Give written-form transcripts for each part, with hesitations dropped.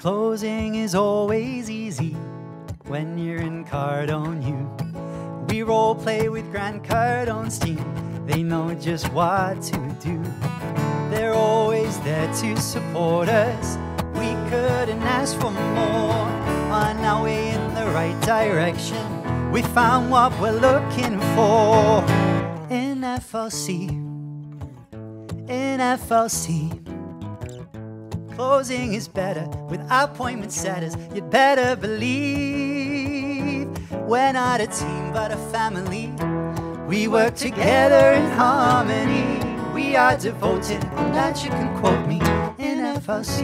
Closing is always easy when you're in Cardone U. We role play with Grant Cardone's team. They know just what to do. They're always there to support us. We couldn't ask for more. On our way in the right direction, we found what we're looking for. In FLC, in FLC. Closing is better with appointment setters. You'd better believe we're not a team but a family. We work together in harmony. We are devoted, and that you can quote me in FLC.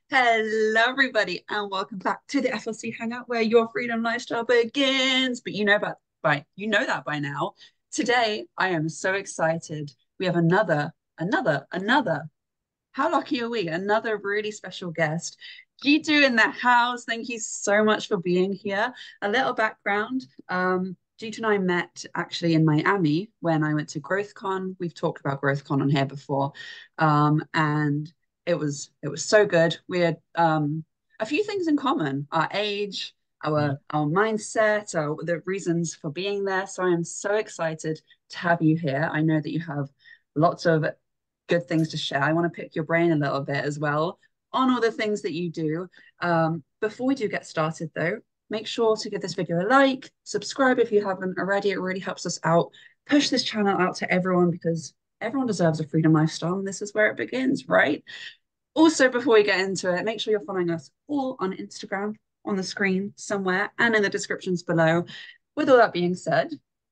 Hello everybody and welcome back to the FLC Hangout where your freedom lifestyle begins. But you know that by now. Today I am so excited. We have another. How lucky are we? Another really special guest. Jitu in the house. Thank you so much for being here. A little background. Jitu and I met actually in Miami when I went to GrowthCon. We've talked about GrowthCon on here before. And it was so good. We had a few things in common: our age, our mindset, the reasons for being there. So I am so excited to have you here. I know that you have lots of good things to share. I want to pick your brain a little bit as well on all the things that you do. Before we do get started though, make sure to give this video a like, subscribe if you haven't already. It really helps us out. Push this channel out to everyone because everyone deserves a freedom lifestyle and this is where it begins, right? Also, before we get into it, make sure you're following us all on Instagram, on the screen somewhere and in the descriptions below. With all that being said,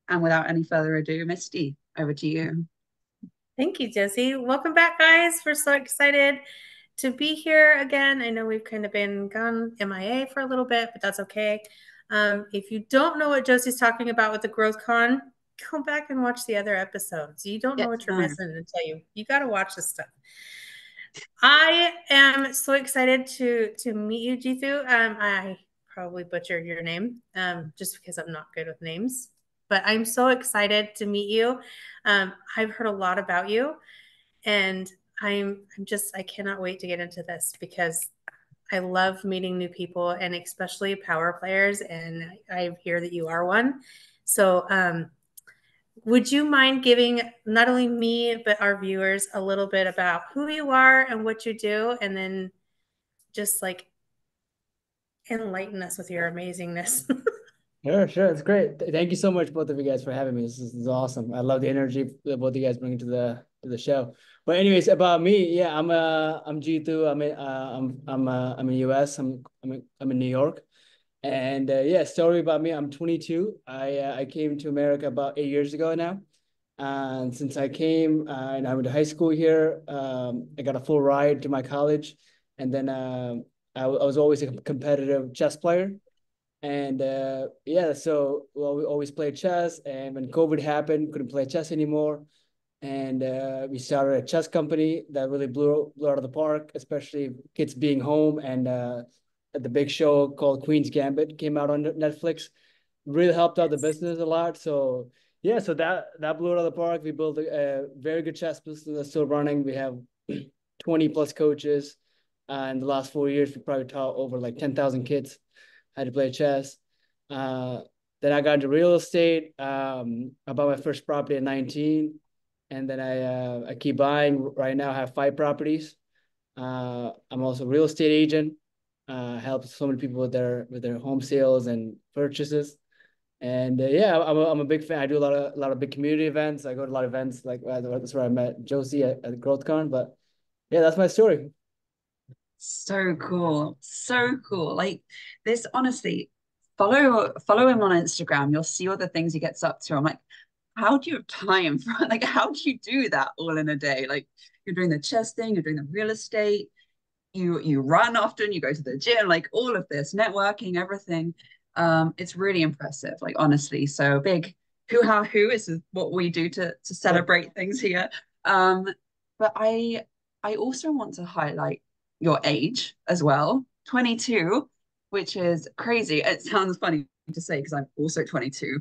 and without any further ado, Misty, over to you. Thank you, Josie. Welcome back, guys. We're so excited to be here again. I know we've kind of been gone MIA for a little bit, but that's okay. If you don't know what Josie's talking about with the GrowthCon, go back and watch the other episodes. You don't know what you're missing until you got to watch this stuff. I am so excited to meet you, Jitu. I probably butchered your name just because I'm not good with names, but I'm so excited to meet you. I've heard a lot about you, and I cannot wait to get into this because I love meeting new people and especially power players, and I hear that you are one. So would you mind giving not only me, but our viewers a little bit about who you are and what you do, and then just like enlighten us with your amazingness? Sure. It's great. Thank you so much, both of you guys, for having me. This is awesome. I love the energy that both of you guys bring to the show. But anyways, about me, yeah, I'm Jitu. I'm in US. I'm in New York. And yeah, story about me. I'm 22. I came to America about 8 years ago now. And since I came and I went to high school here, I got a full ride to my college. And then I was always a competitive chess player. And yeah, so we always played chess. And when COVID happened, couldn't play chess anymore. And we started a chess company that really blew out of the park, especially kids being home. And the big show called Queen's Gambit came out on Netflix, really helped out the business a lot. So yeah, so that blew out of the park. We built a very good chess business that's still running. We have 20 plus coaches. In the last 4 years, we probably taught over like 10,000 kids how to play chess. Then I got into real estate. I bought my first property at 19. And then I keep buying. Right now I have 5 properties. I'm also a real estate agent. Help so many people with their home sales and purchases. And yeah, I'm a big fan. I do a lot of big community events. I go to a lot of events, like that's where I met Josie at GrowthCon. But yeah, that's my story. So cool. Like this, honestly, follow him on Instagram. You'll see all the things he gets up to. I'm like, how do you have time for like how do you do that all in a day? Like you're doing the chess thing, you're doing the real estate, you run often, you go to the gym, like all of this, networking, everything. It's really impressive, like honestly. So big who is what we do to celebrate things here. But I also want to highlight your age as well, 22, which is crazy. It sounds funny to say because I'm also 22.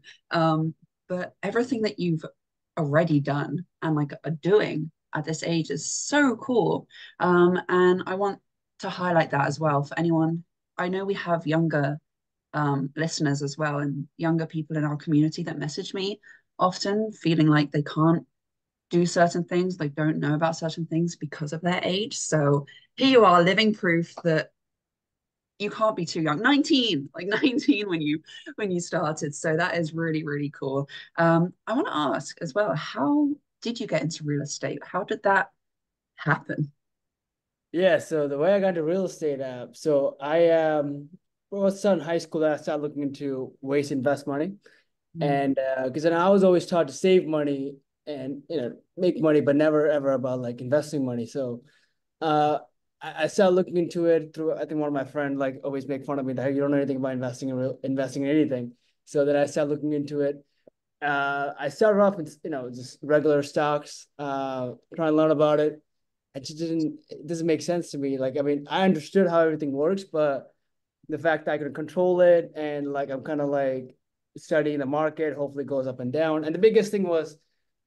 But everything that you've already done and like are doing, at this age is so cool. And I want to highlight that as well for anyone. I know we have younger listeners as well, and younger people in our community that message me often feeling like they can't do certain things, they don't know about certain things because of their age. So here you are, living proof that you can't be too young. 19, like 19 when you started. So that is really, really cool. I want to ask as well, how did you get into real estate? How did that happen? Yeah, so the way I got into real estate, so I was in high school that I started looking into ways to invest money. And because then I was always taught to save money and make money, but never ever about like investing money. So I started looking into it through, I think one of my friends like always make fun of me that, hey, you don't know anything about investing in anything. So then I started looking into it. I started off with just regular stocks, trying to learn about it. It doesn't make sense to me. Like, I mean, I understood how everything works, but the fact that I could control it and like I'm kind of like studying the market, hopefully it goes up and down. And the biggest thing was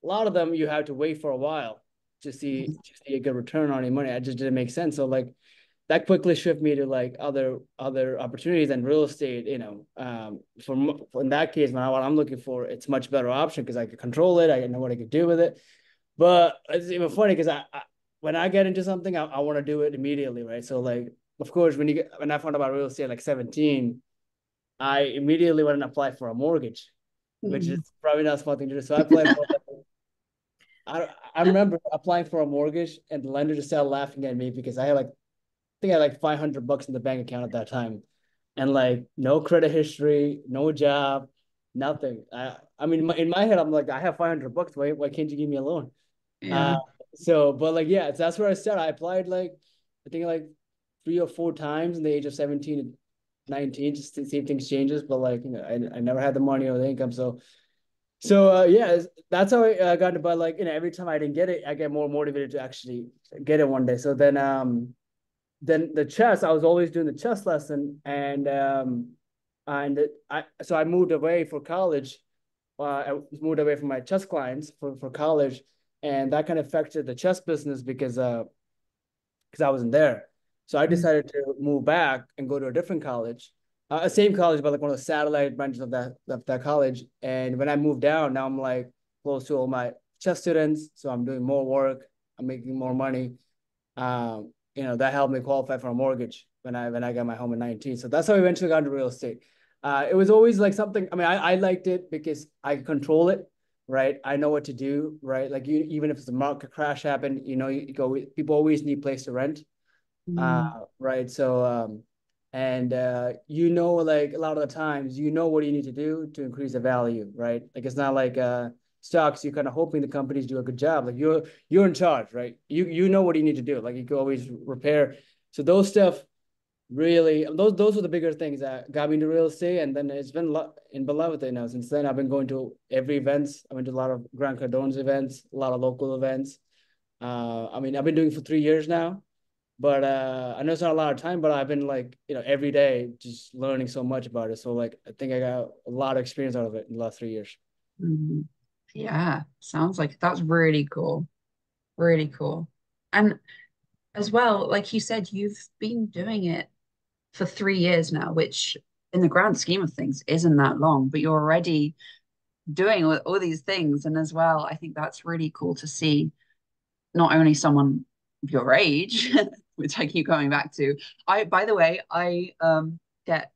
a lot of them you have to wait for a while to see a good return on your money. It just didn't make sense. So like that quickly shifted me to like other opportunities and real estate. In that case, now what I'm looking for, it's much better option because I could control it. I know what I could do with it. But it's even funny because when I get into something, I want to do it immediately, right? So like, of course, when I found out about real estate like 17, I immediately went and applied for a mortgage, which is probably not a smart thing to do. So I applied for I remember applying for a mortgage and the lender just started laughing at me because I think I had like $500 in the bank account at that time, and like no credit history, no job, nothing. I mean, in my head, I'm like, I have $500. Why can't you give me a loan? Yeah. But like, yeah, that's where I started. I applied like, I think like 3 or 4 times in the age of 17 and 19, just to see if things changes. But like, I never had the money or the income. So yeah, that's how I got it. But like, every time I didn't get it, I get more motivated to actually get it one day. So then the chess, I was always doing the chess lesson, and I moved away for college. I moved away from my chess clients for college, and that kind of affected the chess business because I wasn't there. So I decided to move back and go to a different college, same college, but like one of the satellite branches of that college. And when I moved down, now I'm like close to all my chess students, so I'm doing more work, I'm making more money. That helped me qualify for a mortgage when I got my home in 19. So that's how I eventually got into real estate. It was always like something. I mean, I liked it because I control it, right? I know what to do, right? Like even if the market crash happened, people always need a place to rent, right? So like a lot of the times, what you need to do to increase the value, right? Like it's not like stocks, you're kind of hoping the companies do a good job. Like you're in charge, right? You know what you need to do. Like you can always repair. So those stuff really, those were the bigger things that got me into real estate. And then it's been in love with it now. Since then, I've been going to every events. I went to a lot of Grant Cardone's events, a lot of local events. I mean, I've been doing it for 3 years now. But I know it's not a lot of time, but I've been like, every day just learning so much about it. So like, I think I got a lot of experience out of it in the last 3 years. Mhm. Yeah, sounds like that's really cool. Really cool. And as well, like you said, you've been doing it for 3 years now, which in the grand scheme of things isn't that long, but you're already doing all these things. And as well, I think that's really cool to see not only someone of your age, which I keep coming back to. By the way, I get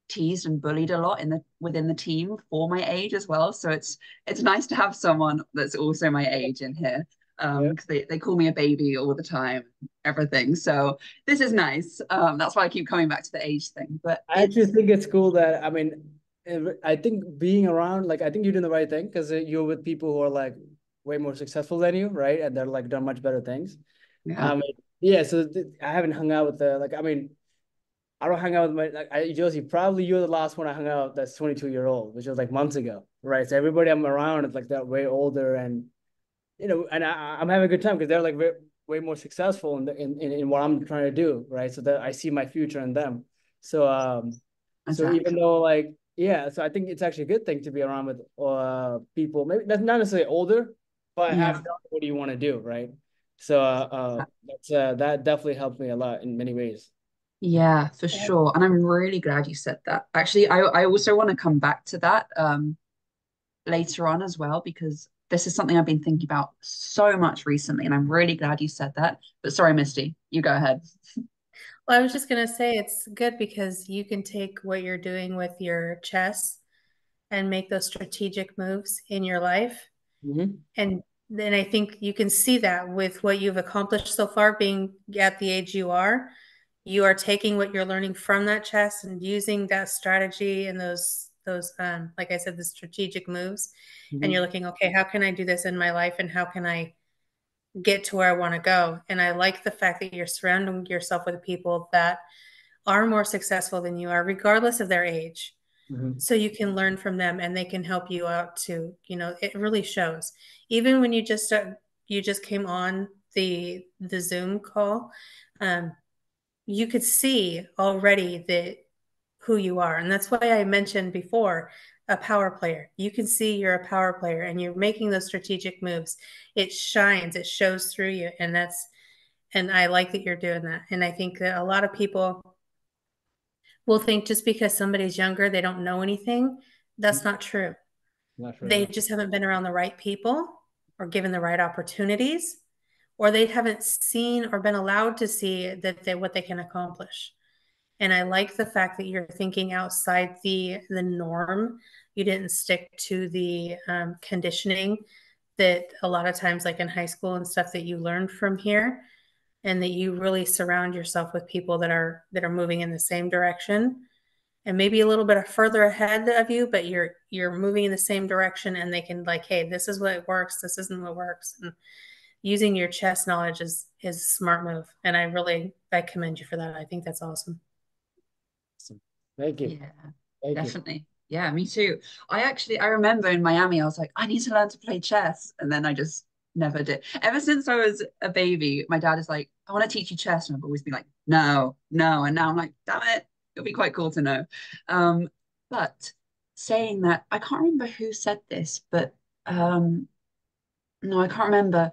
teased and bullied a lot within the team for my age as well. So it's nice to have someone that's also my age in here. Because they call me a baby all the time, everything. So this is nice. That's why I keep coming back to the age thing. But I actually think it's cool that, I mean, I think being around, like, I think you're doing the right thing because you're with people who are like way more successful than you, right? And they're like done much better things. yeah. Yeah. So I haven't hung out with I mean, I don't hang out with Josie, probably you're the last one I hung out that's 22-year-old, which was like months ago, right? So everybody I'm around is like that way older, and I'm having a good time because they're like way more successful in what I'm trying to do, right? So that I see my future in them. So so Exactly. even though like so I think it's actually a good thing to be around with people maybe that's not necessarily older, but Yeah. have done what do you want to do, right? So that definitely helped me a lot in many ways. Yeah, for sure. And I'm really glad you said that. Actually, I also want to come back to that later on as well, because this is something I've been thinking about so much recently, and I'm really glad you said that. But sorry, Misty, you go ahead. Well, I was just going to say it's good because you can take what you're doing with your chess and make those strategic moves in your life. Mm-hmm. And then I think you can see that with what you've accomplished so far, being at the age you are. You are taking what you're learning from that chess and using that strategy and those like I said, the strategic moves. And Mm-hmm. you're looking, okay, how can I do this in my life and how can I get to where I want to go? And I like the fact that you're surrounding yourself with people that are more successful than you are, regardless of their age. Mm-hmm. So you can learn from them and they can help you out too. It really shows. Even when you just came on the Zoom call, um, you could see already that who you are. And that's why I mentioned before a power player. You can see you're a power player and you're making those strategic moves. It shines, it shows through you. And I like that you're doing that. And I think that a lot of people will think just because somebody's younger, they don't know anything. That's not true. Not sure, They yeah. just haven't been around the right people or given the right opportunities, or they haven't seen or been allowed to see what they can accomplish. And I like the fact that you're thinking outside the norm. You didn't stick to the conditioning that a lot of times, like in high school and stuff, that you learned from here, and that you really surround yourself with people that are moving in the same direction and maybe a little bit further ahead of you, but you're moving in the same direction, and they can like, hey, this is what works, this isn't what works. And using your chess knowledge is a smart move, and I commend you for that. I think that's awesome. Awesome. Thank you. Yeah, Thank you. definitely. Yeah, me too. I remember in Miami, I was like, I need to learn to play chess. And then I just never did. Ever since I was a baby, my dad is like, I want to teach you chess. And I've always been like, no, no. And now I'm like, damn it, it'll be quite cool to know. Um, but saying that, I can't remember who said this, but no, I can't remember.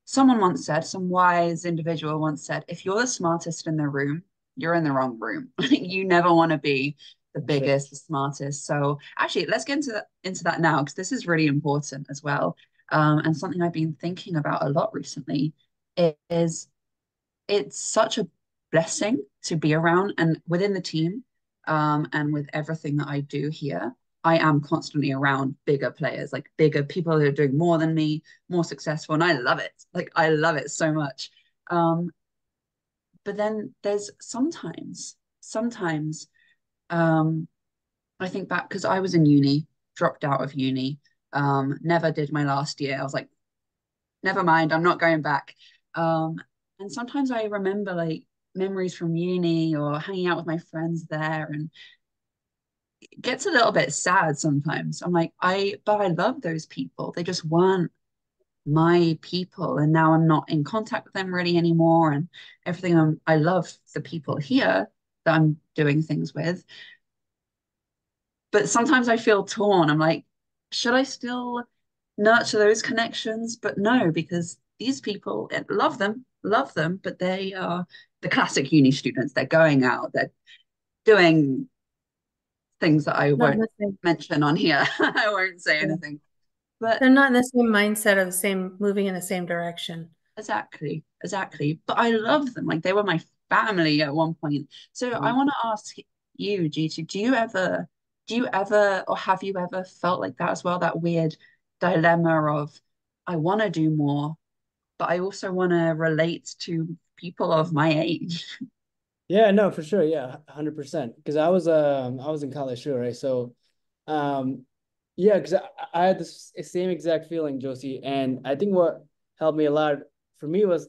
Someone once said, some wise individual once said, if you're the smartest in the room, you're in the wrong room. You never want to be the Sure. biggest, the smartest. So actually, let's get into that now because this is really important as well. And something I've been thinking about a lot recently is it's such a blessing to be around and within the team, and with everything that I do here. I am constantly around bigger players, like bigger people who are doing more than me, more successful, and I love it. Like I love it so much. Um, but then there's sometimes, um, I think back because I was in uni, dropped out of uni, never did my last year. I was like, never mind, I'm not going back. Um, and sometimes I remember like memories from uni or hanging out with my friends there, and it gets a little bit sad sometimes. I'm like, but I love those people. They just weren't my people, and now I'm not in contact with them really anymore. And everything I love the people here that I'm doing things with, but sometimes I feel torn. I'm like, should I still nurture those connections? But no, because these people love them, but they are the classic uni students. They're going out, they're doing things that I Not in won't the same, mention on here. I won't say yeah. anything. But They're not in the same mindset of the same moving in the same direction. exactly, exactly. But I love them. Like they were my family at one point. So I Mhm. want to ask you, G2, or have you ever felt like that as well? That weird dilemma of I want to do more, but I also want to relate to people of my age. Yeah, no, for sure. Yeah, 100%. Because I was in college too, right? So um yeah, because I had this same exact feeling, Josie. And I think what helped me a lot for me was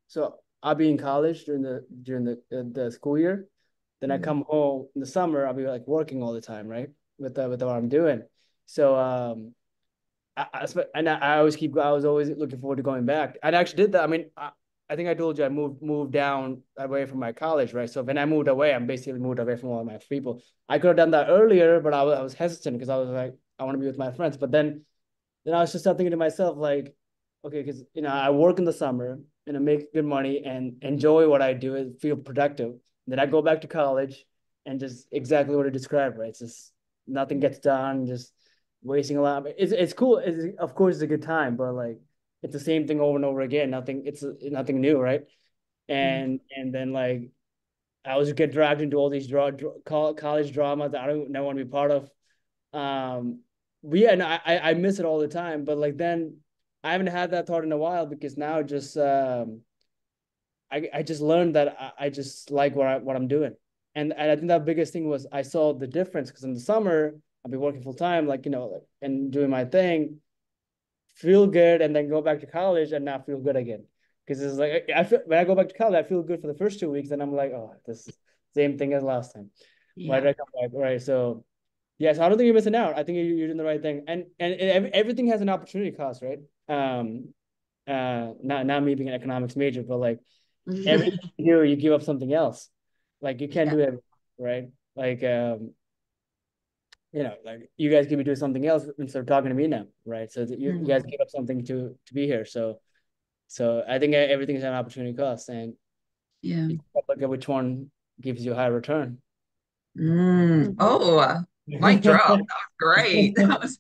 so I'll be in college during the school year. Then I Mm. come home in the summer, I'll be like working all the time, right? With what I'm doing. So I was always looking forward to going back. I actually did that. I mean, I think I told you I moved down away from my college, right? So when I moved away, I'm basically moved away from all my people. I could have done that earlier, but I was hesitant because I was like, I want to be with my friends. But then I was just thinking to myself, like, okay, because I work in the summer and I make good money and enjoy what I do and feel productive. Then I go back to college and just exactly what I described, right? It's just nothing gets done, just wasting a lot. It's cool. Of course it's a good time, but like it's the same thing over and over again. It's nothing new, right? Mm. And then like I always get dragged into all these college dramas that I don't want to be part of. But yeah, and I miss it all the time. But like then I haven't had that thought in a while because now just I just learned that I just like what I'm doing. And I think that biggest thing was I saw the difference because in the summer I'll be working full time, like and doing my thing, feel good, and then go back to college and not feel good again. Because it's like I feel when I go back to college, I feel good for the first 2 weeks, and I'm like, oh, this is same thing as last time. Why Yeah. did I come back? Right. So yeah, so I don't think you're missing out. I think you're doing the right thing. And everything has an opportunity cost, right? Not me being an economics major, but like every year you give up something else. Like you can't Yeah. do it, right? Like like you guys could be doing something else instead of talking to me now, right? So that you guys Mm. give up something to be here. So I think everything is an opportunity cost, and Yeah. you look at which one gives you a high return. Mm. Mhm. Oh, mic drop. That was great. That was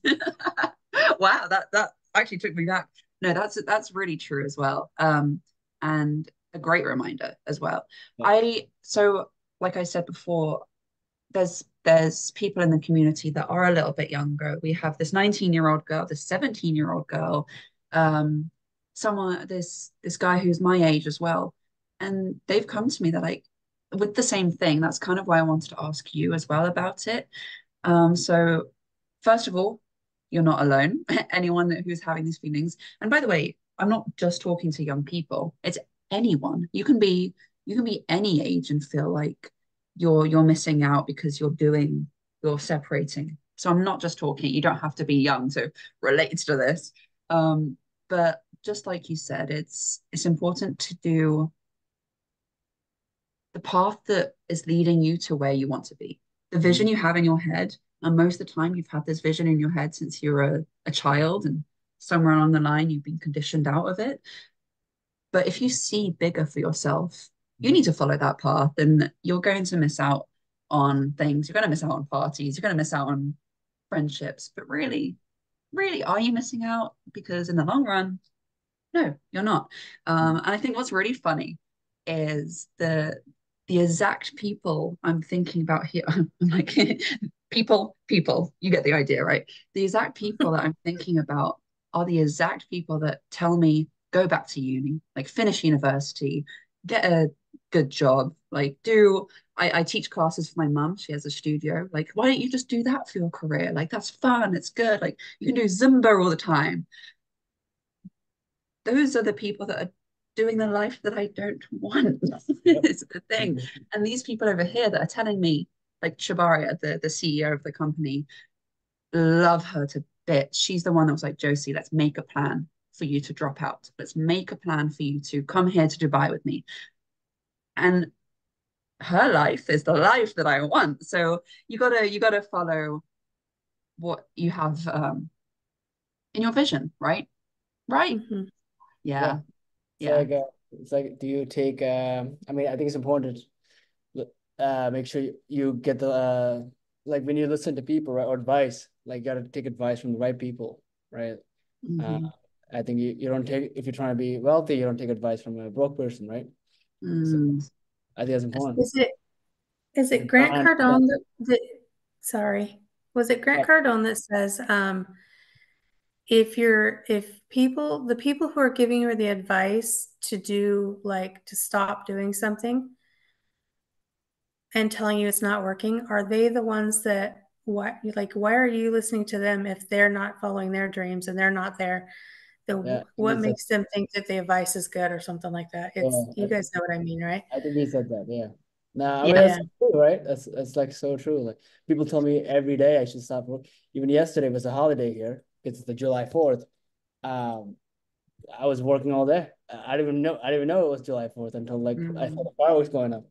wow. That actually took me back. No, that's really true as well. And a great reminder as well. Yeah. So like I said before, there's people in the community that are a little bit younger. We have this 19-year-old girl, this 17-year-old girl, um, this guy who's my age as well. And they've come to me that like with the same thing. That's kind of why I wanted to ask you as well about it. So first of all, you're not alone. Anyone who's having these feelings. And by the way, I'm not just talking to young people. It's anyone. You can be any age and feel like you're missing out because you're separating. So I'm not just talking, you don't have to be young to relate to this. But just like you said, it's important to do the path that is leading you to where you want to be. The vision you have in your head, and most of the time you've had this vision in your head since you're a child, and somewhere along the line you've been conditioned out of it. But if you see bigger for yourself, you need to follow that path, and you're going to miss out on things. You're going to miss out on parties. You're going to miss out on friendships. But really, really, are you missing out? Because in the long run, no, you're not. And I think what's really funny is the exact people I'm thinking about here. I'm like, people, you get the idea, right? The exact people that I'm thinking about are the exact people that tell me go back to uni, like finish university, get a good job, like I teach classes for my mum. She has a studio. Like, why don't you just do that for your career? Like, that's fun. It's good. Like, you can do Zumba all the time. Those are the people that are doing the life that I don't want. Yep. It's the thing. And these people over here that are telling me, like Shabaria, the CEO of the company, love her to bits. She's the one that was like, Josie, let's make a plan for you to drop out. Let's make a plan for you to come here to Dubai with me. And her life is the life that I want. So you gotta follow what you have in your vision, right? Right. Mhm. Yeah. Yeah. It's Yeah. like do you take I mean I think it's important to make sure you get the like when you listen to people, right, or advice, like you gotta take advice from the right people, right? Uh Mhm. I think you don't take if you're trying to be wealthy, you don't take advice from a broke person, right? So Mm. I think that's important. Is it is it Grant John, Cardone that sorry. Was it Grant Cardone that says if people the people who are giving you the advice to do like to stop doing something and telling you it's not working, are they the ones that why are you listening to them if they're not following their dreams and they're not there? yeah, The I think what he said, makes them think that the advice is good or something like that? yeah, It's you guys know what I mean, right? I think he said that, yeah. No, I mean Yeah. that's Yeah. true, right? That's like so true. Like people tell me every day I should stop work. Even yesterday was a holiday here. It's the July 4th. Um, I was working all day. I didn't even know it was July 4th until like I saw Mm. the fireworks going up.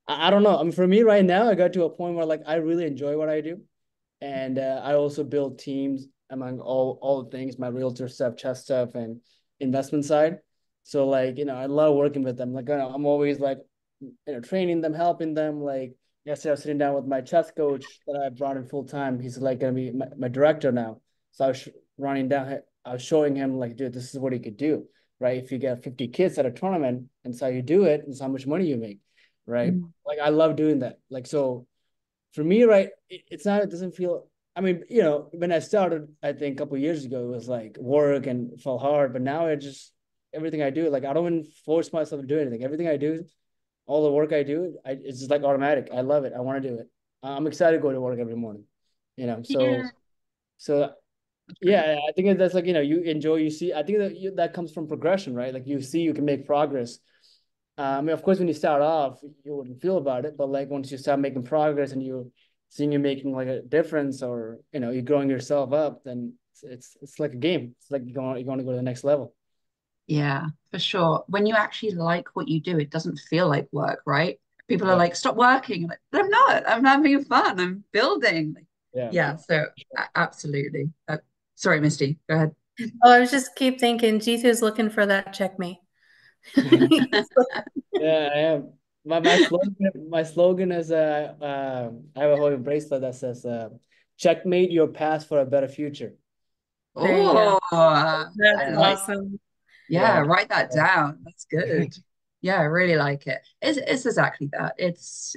I don't know. I mean, for me right now, I got to a point where like I really enjoy what I do, and I also build teams among all the things, my realtor stuff, chess stuff, and investment side. So like, I love working with them. Like, I'm always like, training them, helping them. Like yesterday, I was sitting down with my chess coach that I brought in full time. He's like gonna be my director now. So I was running down. I was showing him like, dude, this is what he could do, right? If you get 50 kids at a tournament, and so you do it, and so how much money you make, right? Mm. Like I love doing that. Like so, for me, right, it's not. It doesn't feel. I mean, when I started, I think a couple of years ago, it was like work and it felt hard. But now it just everything I do, like I don't even force myself to do anything. Everything I do, all the work I do, it's just like automatic. I love it. I want to do it. I'm excited to go to work every morning. So Yeah, so that's great. yeah, I think that's like you enjoy. You see, I think that comes from progression, right? Like you see, you can make progress. I mean, of course, when you start off, you wouldn't feel about it, but like once you start making progress and you seeing you making like a difference, or you're growing yourself up, then it's like a game. It's like you're going to go to the next level. Yeah, for sure. When you actually like what you do, it doesn't feel like work, right? People are Yeah, like, stop working. I'm like, "But I'm not. I'm having fun. I'm building." Like, yeah. yeah, so absolutely. Sorry, Misty, go ahead. Oh, I was just keep thinking G2's looking for that checkmate. Yeah, I am. My slogan is I have a whole bracelet that says checkmate your past for a better future. There you go. Oh, That's I like, awesome. yeah, Yeah. write that down. That's good. Yeah, I really like it. It's exactly that. It's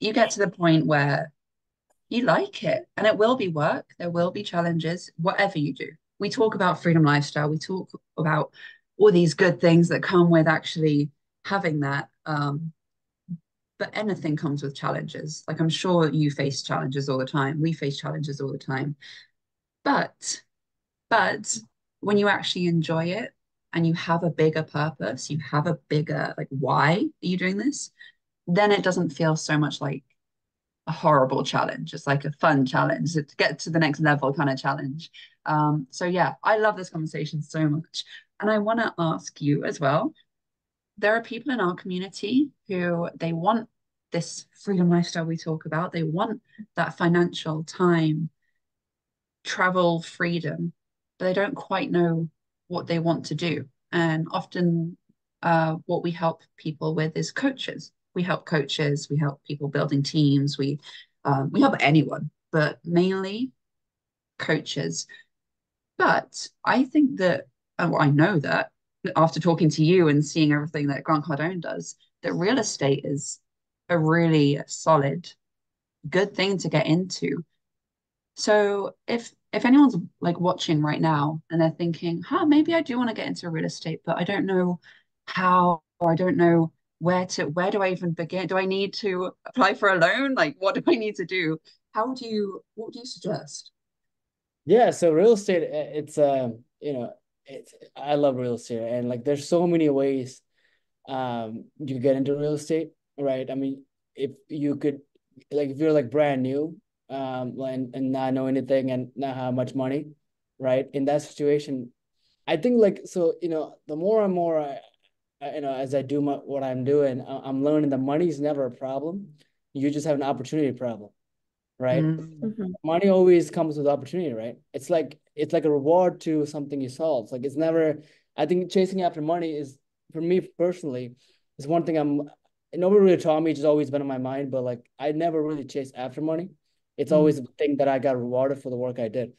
you get to the point where you like it and it will be work. There will be challenges, whatever you do. We talk about freedom lifestyle. We talk about all these good things that come with actually having that. But anything comes with challenges. Like I'm sure you face challenges all the time. We face challenges all the time. But but when you actually enjoy it and you have a bigger purpose, you have a bigger like why are you doing this? Then it doesn't feel so much like a horrible challenge. It's like a fun challenge to get to the next level kind of challenge. So yeah, I love this conversation so much. And I want to ask you as well, there are people in our community who they want this freedom lifestyle we talk about. They want that financial time, travel freedom, but they don't quite know what they want to do. And often what we help people with is coaches. We help coaches, we help people building teams, we help anyone, but mainly coaches. But I think that, well, I know that after talking to you and seeing everything that Grant Cardone does, that real estate is a really solid, good thing to get into. So if anyone's like watching right now and they're thinking, huh, maybe I do want to get into real estate, but I don't know how, or I don't know where do I even begin? Do I need to apply for a loan? Like, what do I need to do? What do you suggest? Yeah, so real estate, it's it's I love real estate, and like there's so many ways you get into real estate, right? I mean, if you could like if you're like brand new and not know anything and not have much money, right? In that situation, I think like so, the more and more as I do what I'm doing, I'm learning that money is never a problem. You just have an opportunity problem, right? Mm, Mhm. Money always comes with opportunity, right? It's like a reward to something you solve. Like it's never. I think chasing after money is, for me personally, is one thing nobody really taught me. It's just always been in my mind, but like I never really chased after money. It's mm, always a thing that I got rewarded for the work I did.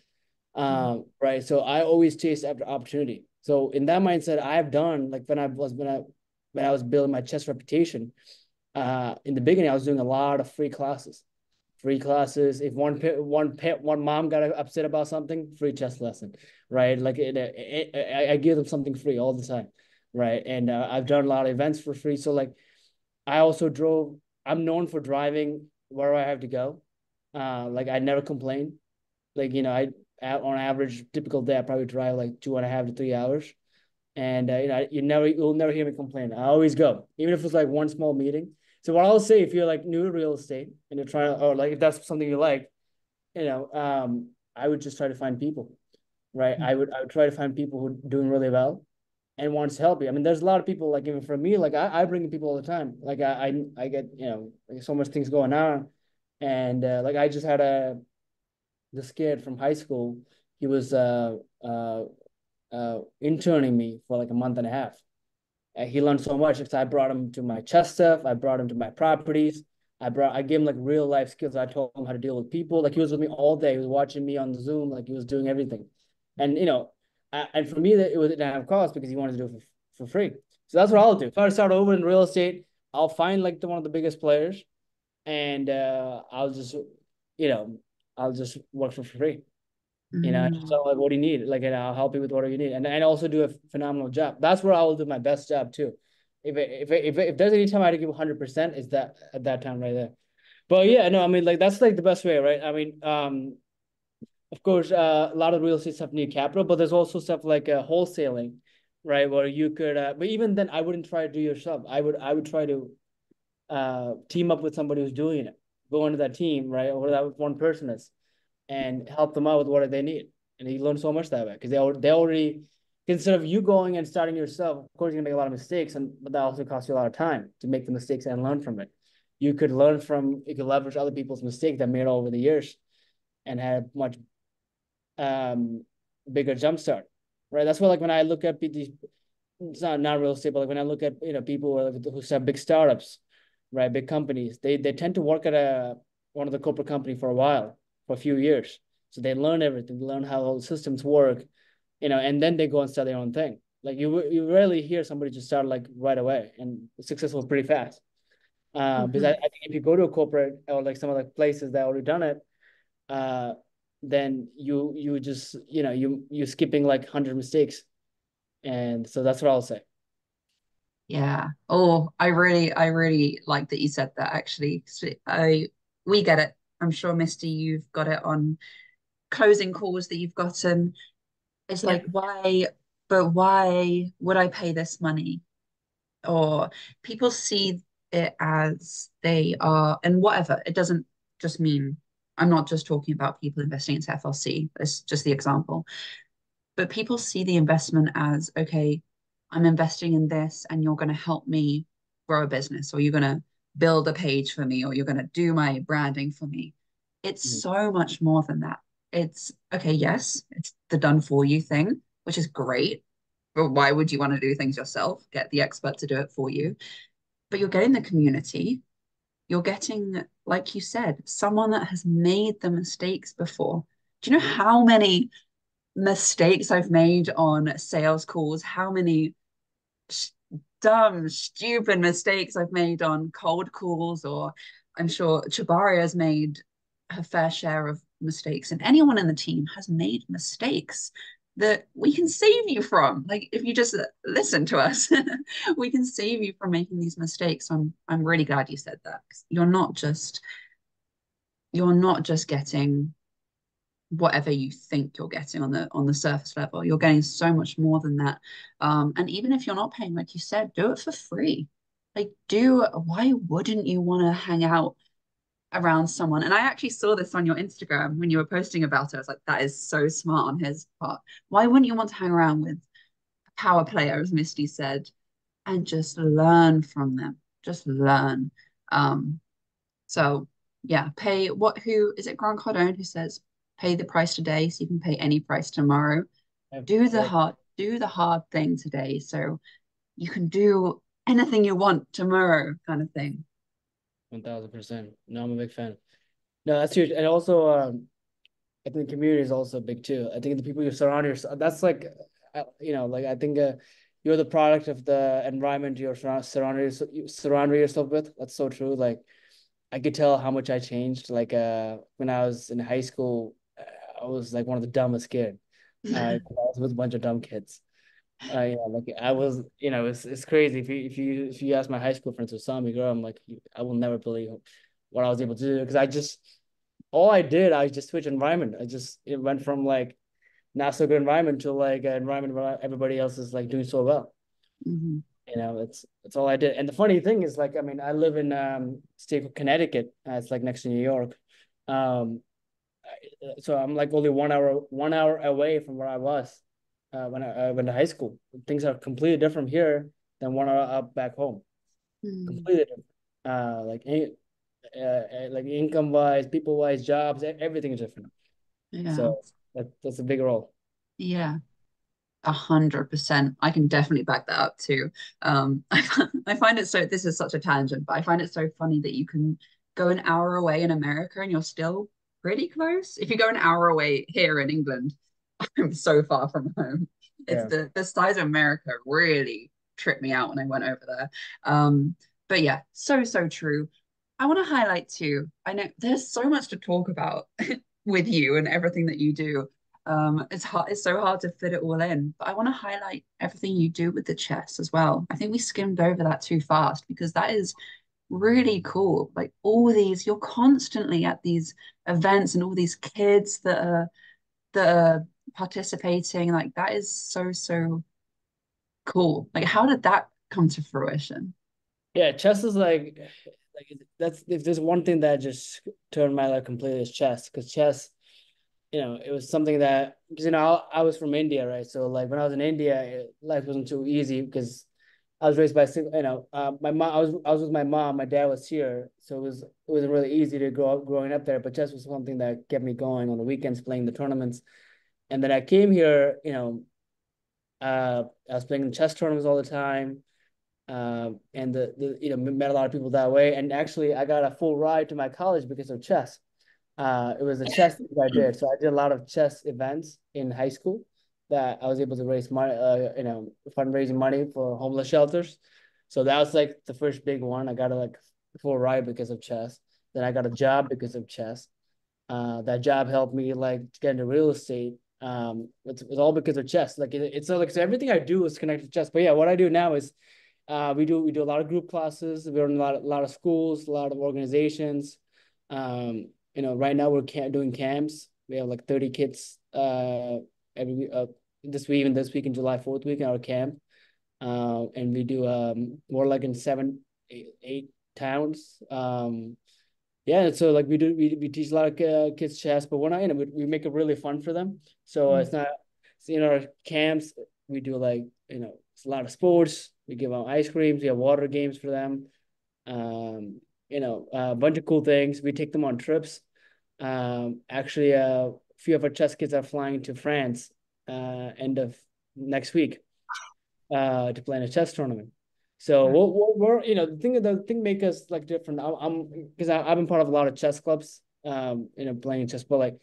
Right. So I always chase after opportunity. So in that mindset, I have done like when I was building my chess reputation. In the beginning, I was doing a lot of free classes. If one mom got upset about something, free chess lesson, right? Like I give them something free all the time, right? And I've done a lot of events for free. So like I also drove. I'm known for driving where I have to go. Like I never complain. Like on average, typical day, I probably drive like 2.5 to 3 hours. And you'll never hear me complain. I always go, even if it's like one small meeting. So what I'll say, if you're like new to real estate and you're trying to, or like if that's something you like, I would just try to find people, right? mm. I would try to find people who are doing really well and wants to help you. I mean, there's a lot of people like even for me, like I bring in people all the time. Like I get like so much things going on, and like I just had this kid from high school. He was interning me for like a month and a half. And he learned so much because I brought him to my chess stuff. I brought him to my properties. I gave him like real life skills. I told him how to deal with people. Like he was with me all day. He was watching me on the Zoom. Like he was doing everything. And and for me that it didn't have cost because he wanted to do it for free. So that's what I'll do. If I start over in real estate, I'll find like one of the biggest players, and I'll just I'll just work for free. Just Mm. tell like what do you need? Like, and I'll help you with whatever you need. And also do a phenomenal job. That's where I will do my best job too. If there's any time I had to give 100%, is that at that time right there. But yeah, no, I mean like that's like the best way, right? I mean, of course, a lot of real estate stuff need capital, but there's also stuff like wholesaling, right? Where you could, but even then, I wouldn't try to do yourself. I would try to team up with somebody who's doing it. Go into that team, right? Or that one person is, and help them out with what they need. And you learn so much that way because they already instead of you going and starting yourself, of course you're gonna make a lot of mistakes, but that also costs you a lot of time to make the mistakes and learn from it. You could leverage other people's mistakes that made over the years and have much bigger jump start, right? That's why like when I look at these, it's not real estate, but like when I look at people who have big startups, right, big companies, they tend to work at one of the corporate company for a while, for a few years, so they learn everything, learn how all the systems work, and then they go and start their own thing. Like you rarely hear somebody just start like right away and successful pretty fast. Because I think if you go to a corporate or like some of the places that already done it, uh, then you just you're skipping like 100 mistakes, and so that's what I'll say. Yeah. Oh, I really like that you said that actually. So we get it. I'm sure, Misty, you've got it on closing calls that you've gotten. It's Yeah. like, why would I pay this money? Or people see it as they are, and whatever. It doesn't just mean, I'm not just talking about people investing into FLC. It's just the example. But people see the investment as, okay, I'm investing in this and you're going to help me grow a business, or you're going to build a page for me, or you're going to do my branding for me. It's Mhm. so much more than that. It's okay, yes, it's the done for you thing, which is great. But why would you want to do things yourself? Get the expert to do it for you. But you're getting the community. You're getting, like you said, someone that has made the mistakes before. Do you know how many mistakes I've made on sales calls, how many dumb, stupid mistakes I've made on cold calls, or I'm sure Chabaria has made her fair share of mistakes, and anyone in the team has made mistakes that we can save you from. Like if you just listen to us, we can save you from making these mistakes. So I'm really glad you said that. You're not just getting whatever you think you're getting on the surface level. You're getting so much more than that. And even if you're not paying, like you said, do it for free. Like, why wouldn't you want to hang out around someone? And I actually saw this on your Instagram when you were posting about it. I was like, that is so smart on his part. Why wouldn't you want to hang around with a power player, as Misty said, and just learn from them? Just learn. Um, so yeah, who is it, Grant Cardone, who says pay the price today so you can pay any price tomorrow. I've Do the hard thing today so you can do anything you want tomorrow, kind of thing. 1000%. No, I'm a big fan. No, that's huge. And also, I think the community is also big too. I think the people you surround yourself, that's like, like I think you're the product of the environment you're surrounding yourself with. That's so true. Like I could tell how much I changed. Like when I was in high school, I was like one of the dumbest kids. I was with a bunch of dumb kids. Yeah, like I was, it's crazy. If you ask my high school friends who saw me grow, I'm like, I will never believe what I was able to do because I just switched environment. It went from like not so good environment to like an environment where everybody else is like doing so well. Mhm. It's all I did. And the funny thing is like, I mean, I live in state of Connecticut. It's like next to New York. Um, so I'm like only 1 hour away from where I was when I went to high school. Things are completely different here than 1 hour up back home. Mm. Completely different. Like income wise, people wise, jobs, everything is different. Yeah. So that's a big role. Yeah. 100%. I can definitely back that up too. I find it so, this is such a tangent, but I find it so funny that you can go an hour away in America and you're still pretty close. If you go an hour away here in England, I'm so far from home. It's Yeah. the size of America really tripped me out when I went over there. But yeah, so so true. I want to highlight too. I know there's so much to talk about with you and everything that you do. It's hard, it's so hard to fit it all in, but I want to highlight everything you do with the chess as well. I think we skimmed over that too fast because that is really cool. Like all these, you're constantly at these events and all these kids that are participating. Like that is so, so cool. Like how did that come to fruition? Yeah, chess is like that's if there's one thing that just turned my life completely is chess. Because chess, it was something that because I was from India, right? So like when I was in India, life wasn't too easy because I was raised by my mom. I was with my mom. My dad was here, so it wasn't really easy to grow up growing up there. But chess was something that kept me going on the weekends, playing the tournaments. And then I came here, I was playing chess tournaments all the time. And met a lot of people that way. And actually, I got a full ride to my college because of chess. It was a chess thing I did. So I did a lot of chess events in high school that I was able to raise money, fundraising money for homeless shelters. So that was like the first big one. I got a like full ride because of chess. Then I got a job because of chess. That job helped me like get into real estate. It's all because of chess. Like it's so like so everything I do is connected to chess. But yeah, what I do now is we do a lot of group classes. We're in a lot of schools, a lot of organizations. Right now we're doing camps. We have like 30 kids every this week in July 4th week in our camp. And we do more like in seven, eight towns. Yeah, so like we teach a lot of kids chess, but we make it really fun for them. So Mm. it's not in our camps we do like it's a lot of sports. We give them ice creams. We have water games for them. A bunch of cool things. We take them on trips. Actually, a few of our chess kids are flying to France end of next week to play in a chess tournament. So the thing make us like different. I'm because I've been part of a lot of chess clubs, playing chess, but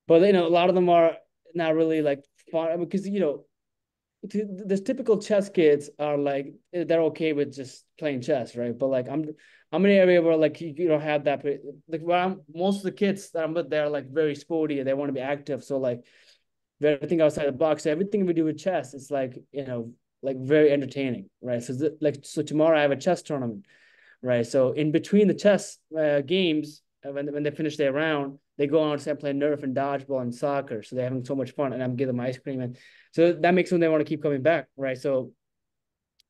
a lot of them are not really like fun because the typical chess kids are like they're okay with just playing chess, right? But like I'm in an area where like you don't have that like most of the kids that I'm with they're like very sporty and they want to be active. So like everything outside the box. So everything we do with chess is like like very entertaining, right? So tomorrow I have a chess tournament, right? So in between the chess games, when they finish their round, they go on and start playing Nerf and dodgeball and soccer. So they're having so much fun, and I'm giving them ice cream, and so that makes them they want to keep coming back, right? So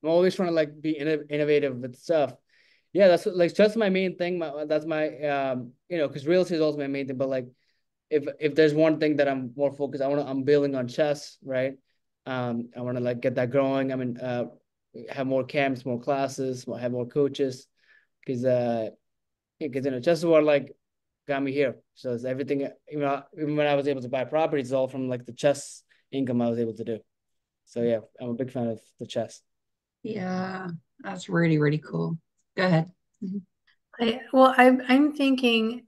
I'm always trying to like be innovative with stuff. Yeah, that's like chess my main thing. That's my because real estate is also my main thing. But like if there's one thing that I'm more focused, I'm building on chess, right? I want to like get that growing. I mean, have more camps, more classes, have more coaches, because chess is what like got me here. So it's everything. Even when I was able to buy properties, it's all from like the chess income I was able to do. So yeah, I'm a big fan of the chess. Yeah, that's really, really cool. Go ahead. Mhm. I'm thinking,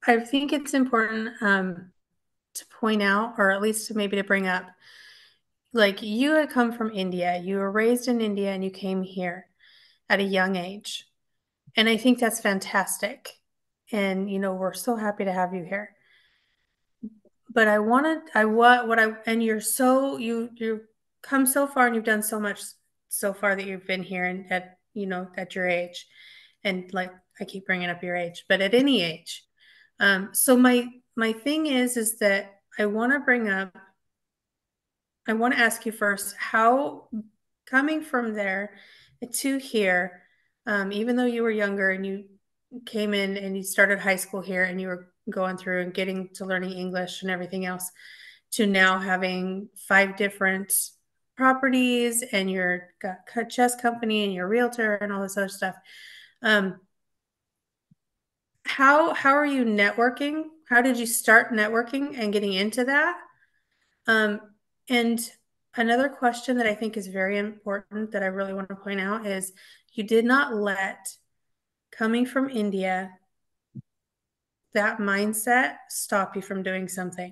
I think it's important to point out, or at least to maybe to bring up, like you had come from India, you were raised in India, and you came here at a young age. And I think that's fantastic. And, we're so happy to have you here. But and you've come so far and you've done so much so far that you've been here and at your age. And like, I keep bringing up your age, but at any age. So my thing is that I want to ask you first, how coming from there to here, even though you were younger and you came in and you started high school here and you were going through and getting to learning English and everything else, to now having 5 different properties and your got chess company and your realtor and all this other stuff. Um, how are you networking? How did you start networking and getting into that? Um, and Another question that I think is very important that I really want to point out is you did not let coming from India, that mindset stop you from doing something.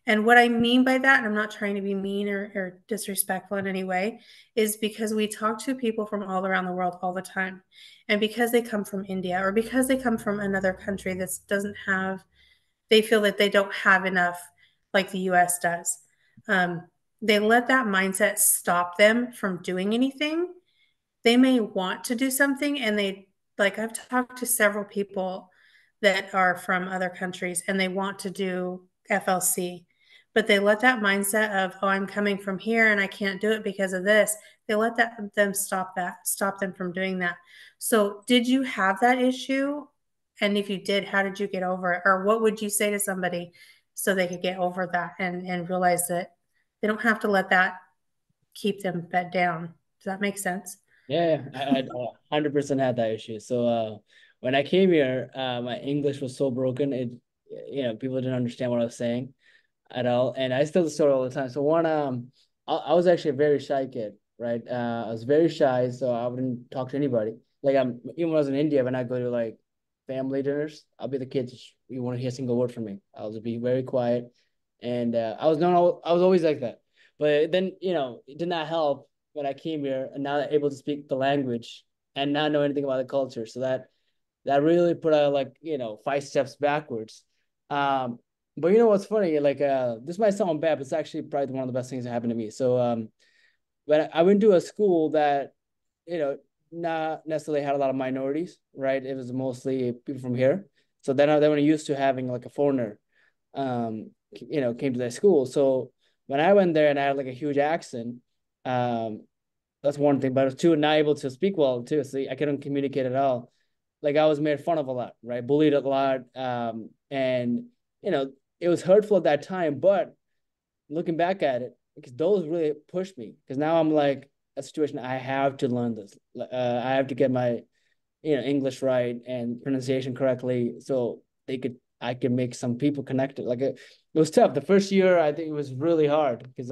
And what I mean by that, and I'm not trying to be mean or disrespectful in any way, is because we talk to people from all around the world all the time. And because they come from India or because they come from another country that doesn't have, they feel that they don't have enough like the US does. Um, they let that mindset stop them from doing anything. They may want to do something and like I've talked to several people that are from other countries and they want to do FLC, but they let that mindset of, oh, I'm coming from here and I can't do it because of this. They let them stop them from doing that. So did you have that issue? And if you did, how did you get over it? Or what would you say to somebody so they could get over that and realize that they don't have to let that keep them bed down? Does that make sense? Yeah, I 100% had that issue. So when I came here, my English was so broken. People didn't understand what I was saying at all, and I still struggle all the time. So I was actually a very shy kid, right? I was very shy, so I wouldn't talk to anybody. Like even when I was in India, when I go to like family dinners, I'll be the kid. You won't hear a single word from me. I'll just be very quiet, and I was always like that. But then it did not help when I came here and now able to speak the language and not know anything about the culture. So that really put a like 5 steps backwards. But you know what's funny? Like this might sound bad, but it's actually probably one of the best things that happened to me. So when I went to a school that you know not necessarily had a lot of minorities, right? It was mostly people from here. So then when used to having like a foreigner, came to their school. So when I went there and I had like a huge accent, um, that's one thing. But two, not able to speak well too. So I couldn't communicate at all. Like I was made fun of a lot, right? Bullied a lot, and you know it was hurtful at that time. But looking back at it, because those really pushed me. Because now I'm like a situation I have to learn this. I have to get my English right and pronunciation correctly, so I could make some people connected. Like it was tough. The first year, I think it was really hard because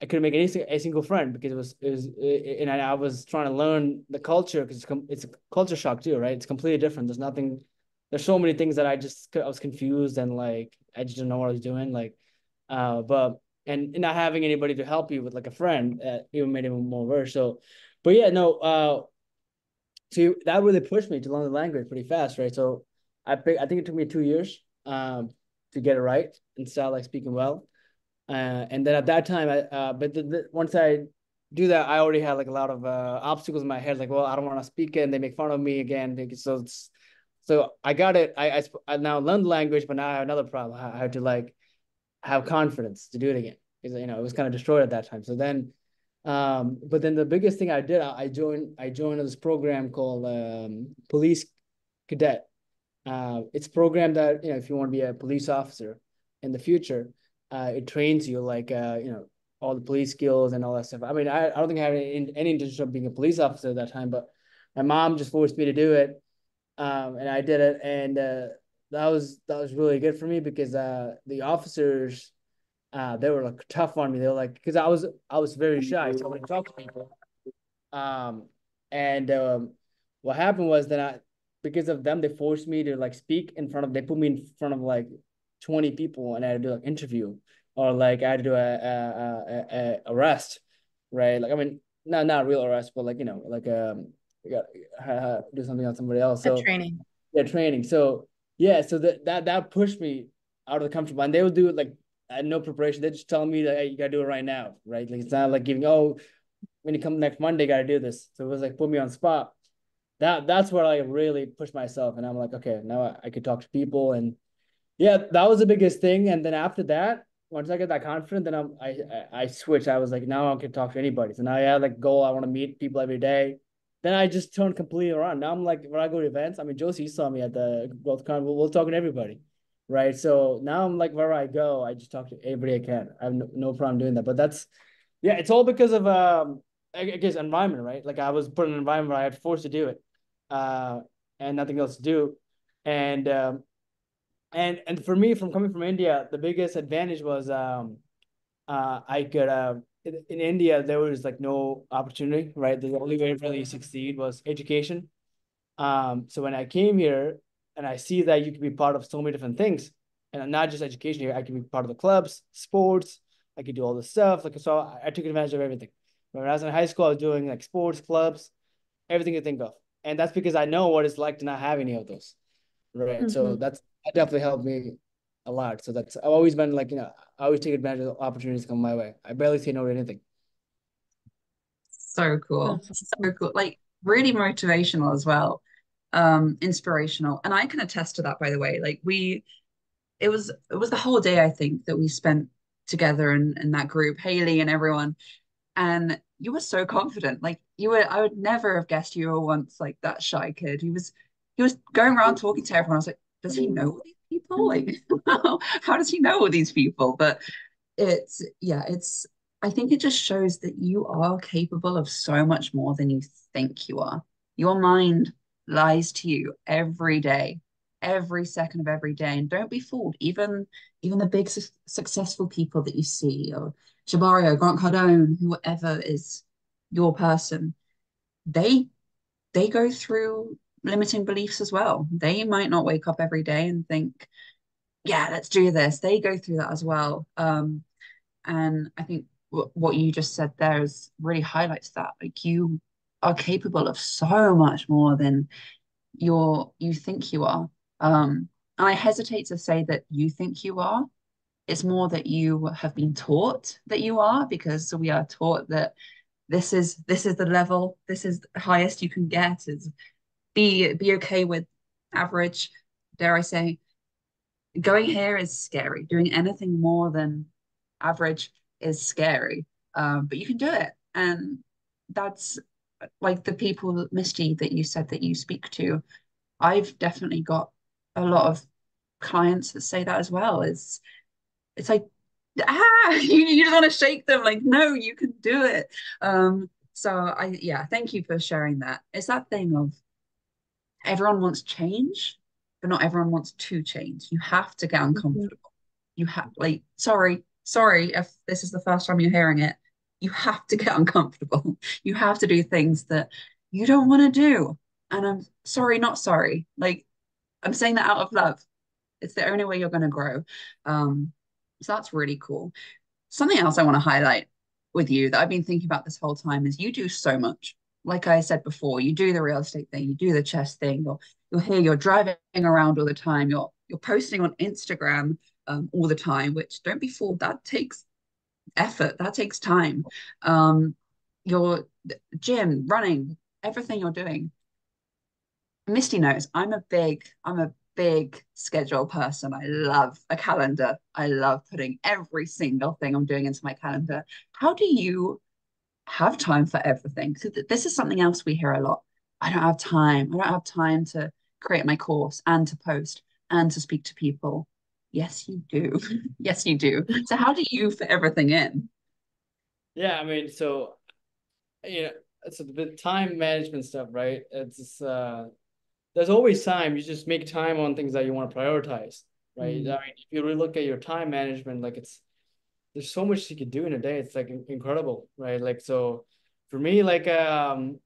I couldn't make a single friend because and I was trying to learn the culture because it's a culture shock too, right? It's completely different. There's so many things that I was confused and like I just didn't know what I was doing. Like, but and not having anybody to help you with like a friend even made it more worse. So, but yeah, no, so that really pushed me to learn the language pretty fast, right? So I think it took me 2 years to get it right and start like speaking well. And then at that time, once I do that, I already had like a lot of obstacles in my head. Like, well, I don't want to speak it, and they make fun of me again. So I got it. I now learned the language, but now I have another problem. I have to like have confidence to do it again because it was kind of destroyed at that time. So then, but then the biggest thing I did, I joined this program called Police Cadet. It's a program that if you want to be a police officer in the future, it trains you like all the police skills and all that stuff. I mean, I don't think I had any intention of being a police officer at that time, but my mom just forced me to do it, and I did it, and that was really good for me because the officers they were like tough on me. They were like because I was very shy, so I wouldn't talk to people. Um, and what happened was that because of them, they forced me to like speak in front of. They put me in front of like 20 people, and I had to do an interview, or like I had to do a arrest, right? Like I mean, not real arrest, but like like you got do something on somebody else. A So training. yeah, training. So yeah, so that pushed me out of the comfort. And they would do it like I had no preparation. They just tell me like, hey, you gotta do it right now, right? Like it's not like giving when you come next Monday, gotta do this. So it was like put me on spot. That's where I really pushed myself, and I'm like, okay, now I could talk to people, and yeah, that was the biggest thing. And then after that, once I get that confident, then I switched. I was like, now I can talk to anybody. So now I had like a goal. I want to meet people every day. Then I just turned completely around. Now I'm like, when I go to events, I mean, Josie, you saw me at the Growth Con. We'll talking to everybody, right? So now I'm like, wherever I go, I just talk to everybody I can. I have no problem doing that. But yeah, it's all because of I guess environment, right? Like I was put in an environment where I had forced to do it, uh, and nothing else to do, and and for me, from coming from India, the biggest advantage was I could in India there was like no opportunity, right? The only way to really succeed was education. So when I came here and I see that you can be part of so many different things, and not just education here, I can be part of the clubs, sports, I could do all this stuff. Like so I took advantage of everything. When I was in high school, I was doing like sports, clubs, everything you think of. And that's because I know what it's like to not have any of those. Right. So Mhm. that definitely helped me a lot. So that's I've always been like, I always take advantage of the opportunities that come my way. I barely say no to anything. So cool. That's So awesome. cool. Like really motivational as well. Inspirational. And I can attest to that, by the way. Like it was the whole day, I think, that we spent together in that group, Haley and everyone. And you were so confident. Like you were, I would never have guessed you were once like that shy kid. He was going around talking to everyone. I was like, does he know all these people? Like, how does he know all these people? But it's I think it just shows that you are capable of so much more than you think you are. Your mind lies to you every day, every second of every day. And don't be fooled. Even the big successful people that you see, or Shabario, Grant Cardone, whoever is your person, they they go through limiting beliefs as well. They might not wake up every day and think, yeah, let's do this. They go through that as well. And I think what you just said there is really highlights that. Like you are capable of so much more than you think you are. And I hesitate to say that you think you are. It's more that you have been taught that you are, because we are taught that this is the level, this is the highest you can get, is be okay with average, dare I say. Going here is scary. Doing anything more than average is scary. But you can do it. And that's like the people, Misty, that you said that you speak to. I've definitely got a lot of clients that say that as well. It's like, you just want to shake them like, no, you can do it. So yeah, thank you for sharing that. It's that thing of everyone wants change, but not everyone wants to change. You have to get Mhm. uncomfortable. You have like, sorry if this is the first time you're hearing it. You have to get uncomfortable. You have to do things that you don't want to do. And I'm sorry, not sorry. Like I'm saying that out of love. It's the only way you're going to grow. Um, so that's really cool. Something else I want to highlight with you that I've been thinking about this whole time is you do so much. Like I said before, you do the real estate thing, you do the chess thing, you're here, you're driving around all the time, you're posting on Instagram all the time, which don't be fooled, that takes effort, that takes time. Your gym, running, everything you're doing. Misty knows I'm a big schedule person. I love a calendar. I love putting every single thing I'm doing into my calendar. How do you have time for everything? So this is something else we hear a lot. I don't have time. I don't have time to create my course and to post and to speak to people. Yes, you do. Yes, you do. So how do you fit everything in? Yeah, I mean, so it's the time management stuff, right? There's always time. You just make time on things that you want to prioritize, right? I Mm, mean, if you really look at your time management, like there's so much you could do in a day. It's like incredible, right? Like so, for me, like I'm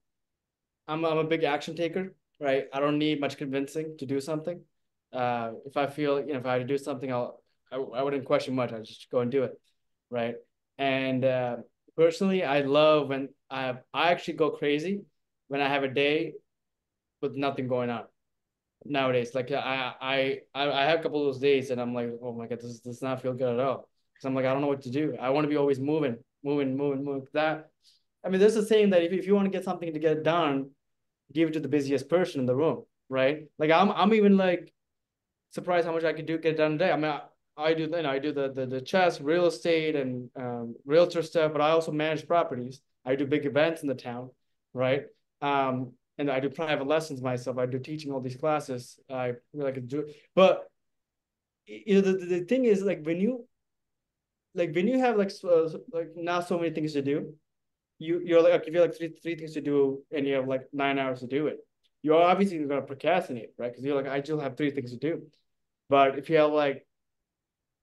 a big action taker, right? I don't need much convincing to do something. If I feel, if I had to do something, I wouldn't question much. I just go and do it, right? And personally, I love when I actually go crazy when I have a day with nothing going on nowadays. Like I have a couple of those days, and I'm like, oh my god, this does not feel good at all. Because I'm like, I don't know what to do. I want to be always moving, moving, moving, moving. That I mean, there's a saying that if you want to get something to get done, give it to the busiest person in the room, right? Like I'm even like surprised how much I could get done today. I mean, I do I do the chess, real estate, and realtor stuff, but I also manage properties. I do big events in the town, right? And I do private lessons myself. I do teaching all these classes. I really like to do it, but the thing is like when you have like like not so many things to do, you're like if you have like three things to do and you have like 9 hours to do it, you're obviously gonna procrastinate, right? Because you're like, I still have three things to do. But if you have like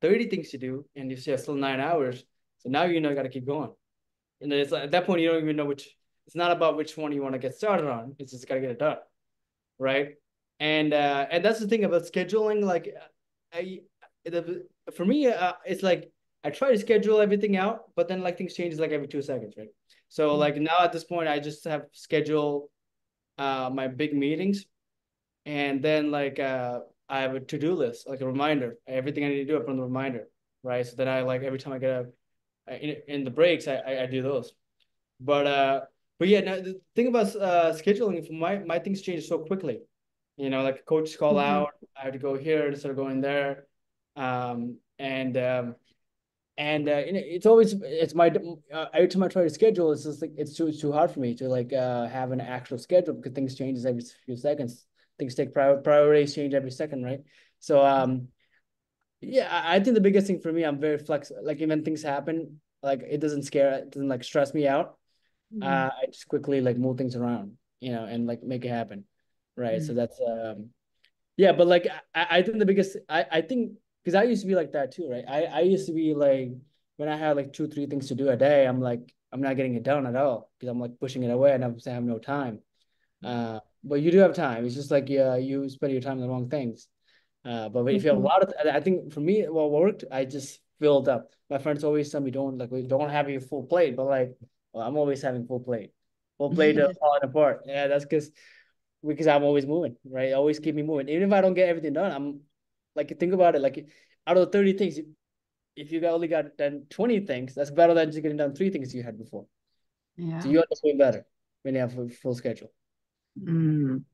30 things to do and you say still 9 hours, So now you got to keep going. And it's like, at that point, you don't even know it's not about which one you want to get started on. It's just got to get it done, right? And that's the thing about scheduling. Like, for me, it's like I try to schedule everything out, but then like things changes like every 2 seconds, right? So like now at this point, I just have scheduled my big meetings, and then like I have a to-do list, like a reminder, everything I need to do, I put on the reminder, right? So then I like every time I get up in the breaks, I do those. But yeah, now the thing about scheduling, my things change so quickly. Like coaches call out, I have to go here instead of going there. It's my every time I try to schedule, it's just like it's too hard for me to like have an actual schedule because things changes every few seconds. Things take priorities change every second, right? So yeah, I think the biggest thing for me, I'm very flexible. Like when things happen, like it doesn't like stress me out. I just quickly like move things around, and like make it happen, right? So that's yeah, but like I think the biggest I think because I used to be like that too, right? I used to be like when I had like 2, 3 things to do a day, I'm like I'm not getting it done at all because I'm like pushing it away and I'm saying I have no time. But you do have time. It's just like yeah, you spend your time on the wrong things. But if you have a lot of, I think for me, what worked, I just filled up. My friends always tell me we don't have your full plate, but like well, I'm always having full plate falling apart. Yeah, that's because I'm always moving, right? Always keep me moving. Even if I don't get everything done, I'm like think about it. Like out of the 30 things, if you only got done 20 things, that's better than just getting done 3 things you had before. Yeah. So you understand better when you have a full schedule.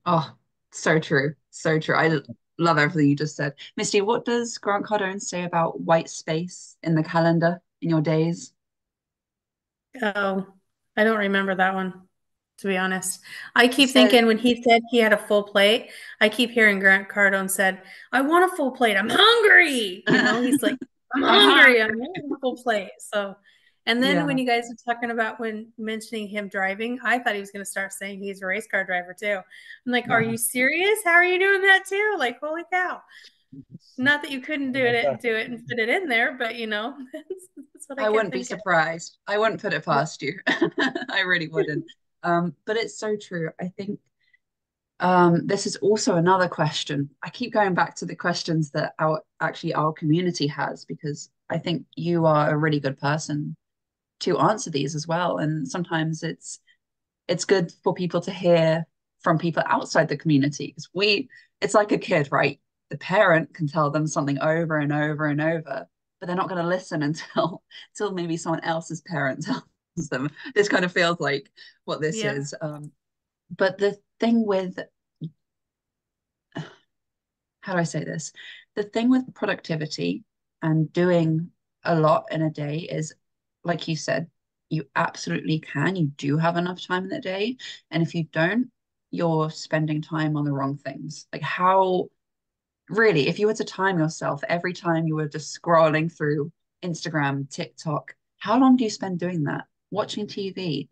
Oh, so true. So true. I love everything you just said. Misty, what does Grant Cardone say about white space in the calendar in your days? Oh, I don't remember that one, to be honest. I He keep says, thinking when he said he had a full plate, I keep hearing Grant Cardone said, I want a full plate. I'm hungry. He's like, I'm hungry. I want a full plate. So, and then when yeah. you guys were talking about when mentioning him driving, I thought he was going to start saying he's a race car driver too. I'm like, are you serious? How are you doing that too? Like, holy cow. Not that you couldn't do it and fit it in there, but that's what I I kept wouldn't be thinking. surprised. I wouldn't put it past you. I really wouldn't. But it's so true. I think this is also another question. I keep going back to the questions that our community has because I think you are a really good person to answer these as well. And sometimes it's good for people to hear from people outside the community because it's like a kid, right? The parent can tell them something over and over and over, but they're not going to listen until maybe someone else's parent tells them. This kind of feels like what this Yeah. is. But the thing with how do I say this? The thing with productivity and doing a lot in a day is, like you said, you absolutely can. You do have enough time in the day. And if you don't, you're spending time on the wrong things. Like, how really, if you were to time yourself every time you were just scrolling through Instagram, TikTok, how long do you spend doing that? Watching TV,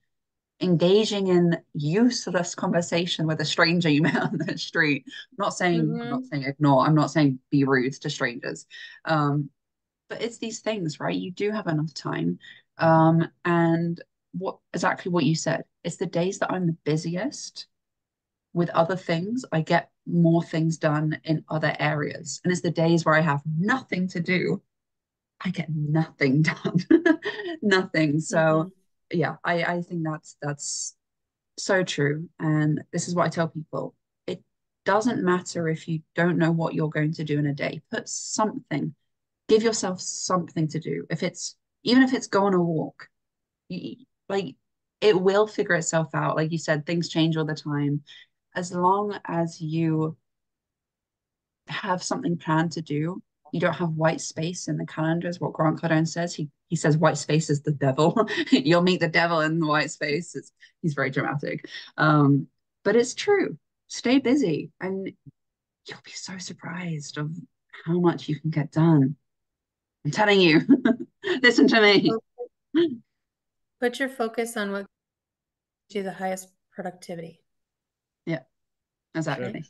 engaging in useless conversation with a stranger you met on the street. I'm not saying ignore, I'm not saying be rude to strangers. But it's these things, right? You do have enough time. And exactly what you said. It's the days that I'm the busiest with other things, I get more things done in other areas. And it's the days where I have nothing to do, I get nothing done. Nothing. So yeah, I think that's so true. And this is what I tell people. It doesn't matter if you don't know what you're going to do in a day. Give yourself something to do. Even if it's go on a walk, like it will figure itself out. Like you said, things change all the time. As long as you have something planned to do, you don't have white space in the calendar, is what Grant Cardone says. He says white space is the devil. You'll meet the devil in the white space. He's very dramatic. But it's true. Stay busy and you'll be so surprised of how much you can get done. I'm telling you, listen to me. Put your focus on what gives you the highest productivity. Yeah, exactly. Sure.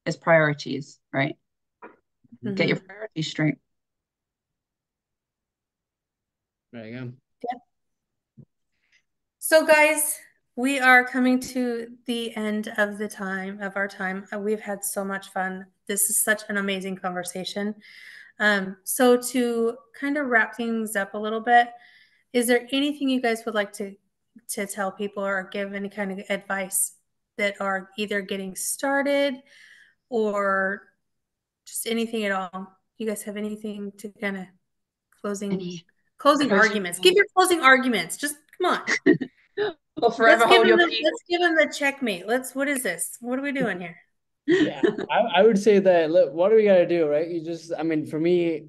It's priorities, right? Get your priorities straight. There you go. So, guys, we are coming to the end of our time. We've had so much fun. This is such an amazing conversation. So to kind of wrap things up a little bit, is there anything you guys would like to tell people or give any kind of advice that are either getting started or just anything at all? You guys have anything to kind of closing arguments? Give your closing arguments. Just come on. Or forever hold your peace. Let's give them the checkmate. What is this? What are we doing here? Yeah, I would say that, look, what do we gotta do, right? You just, I mean, for me,